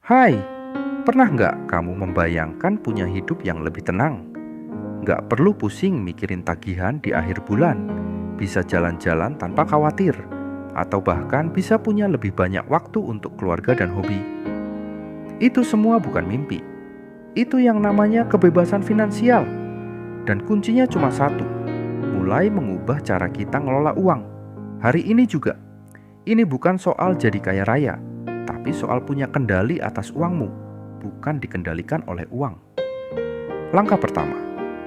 Hai, pernah nggak kamu membayangkan punya hidup yang lebih tenang? Nggak perlu pusing mikirin tagihan di akhir bulan, bisa jalan-jalan tanpa khawatir, atau bahkan bisa punya lebih banyak waktu untuk keluarga dan hobi. Itu semua bukan mimpi. Itu yang namanya kebebasan finansial. Dan kuncinya cuma satu, mulai mengubah cara kita ngelola uang. Hari ini juga, ini bukan soal jadi kaya raya, tapi soal punya kendali atas uangmu, bukan dikendalikan oleh uang. Langkah pertama,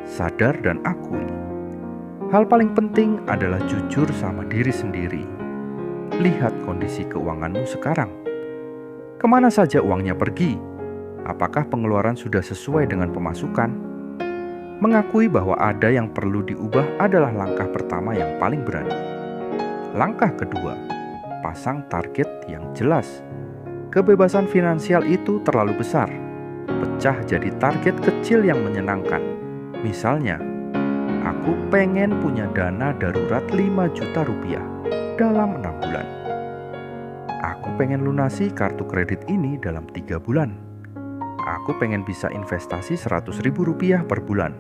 sadar dan akui. Hal paling penting adalah jujur sama diri sendiri. Lihat kondisi keuanganmu sekarang. Kemana saja uangnya pergi? Apakah pengeluaran sudah sesuai dengan pemasukan? Mengakui bahwa ada yang perlu diubah adalah langkah pertama yang paling berani. Langkah kedua, pasang target yang jelas. Kebebasan finansial itu terlalu besar. Pecah jadi target kecil yang menyenangkan. Misalnya, aku pengen punya dana darurat 5 juta rupiah dalam 6 bulan. Aku pengen lunasi kartu kredit ini dalam 3 bulan. Aku pengen bisa investasi 100 ribu rupiah per bulan.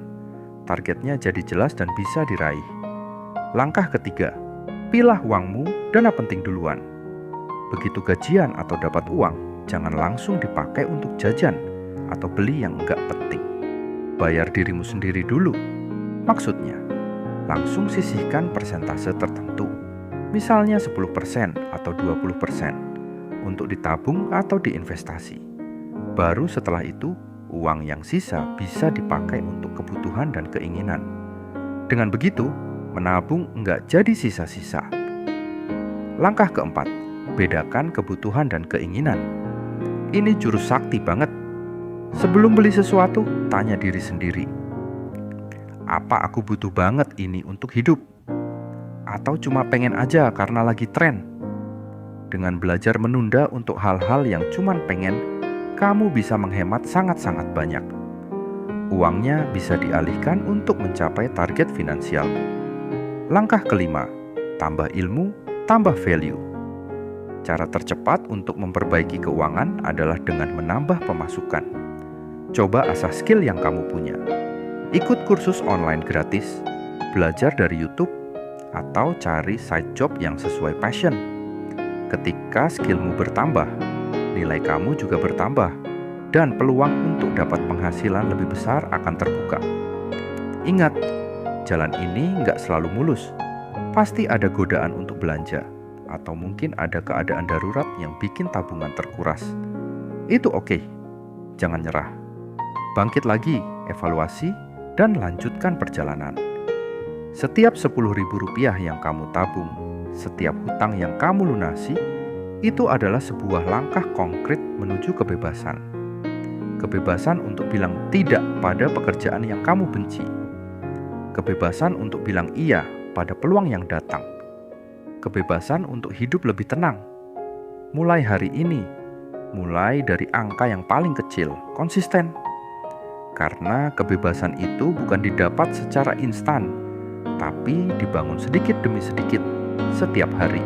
Targetnya jadi jelas dan bisa diraih. Langkah ketiga, pilah uangmu dana penting duluan. Begitu gajian atau dapat uang, jangan langsung dipakai untuk jajan atau beli yang enggak penting. Bayar dirimu sendiri dulu. Maksudnya, langsung sisihkan persentase tertentu. Misalnya 10% atau 20% untuk ditabung atau diinvestasi. Baru setelah itu, uang yang sisa bisa dipakai untuk kebutuhan dan keinginan. Dengan begitu, menabung enggak jadi sisa-sisa. Langkah keempat, bedakan kebutuhan dan keinginan. Ini jurus sakti banget. Sebelum beli sesuatu, tanya diri sendiri. Apa aku butuh banget ini untuk hidup? Atau cuma pengen aja karena lagi tren? Dengan belajar menunda untuk hal-hal yang cuma pengen, kamu bisa menghemat sangat-sangat banyak. Uangnya bisa dialihkan untuk mencapai target finansialmu. Langkah kelima, tambah ilmu, tambah value. Cara tercepat untuk memperbaiki keuangan adalah dengan menambah pemasukan. Coba asah skill yang kamu punya. Ikut kursus online gratis, belajar dari YouTube, atau cari side job yang sesuai passion. Ketika skillmu bertambah, nilai kamu juga bertambah, dan peluang untuk dapat penghasilan lebih besar akan terbuka. Ingat, jalan ini nggak selalu mulus. Pasti ada godaan untuk belanja, atau mungkin ada keadaan darurat yang bikin tabungan terkuras. Itu oke, jangan nyerah. Bangkit lagi, evaluasi, dan lanjutkan perjalanan. Setiap 10 ribu rupiah yang kamu tabung, setiap hutang yang kamu lunasi, itu adalah sebuah langkah konkret menuju kebebasan. Kebebasan untuk bilang tidak pada pekerjaan yang kamu benci. Kebebasan untuk bilang iya pada peluang yang datang. Kebebasan untuk hidup lebih tenang. Mulai hari ini, mulai dari angka yang paling kecil, konsisten. Karena kebebasan itu bukan didapat secara instan, tapi dibangun sedikit demi sedikit setiap hari.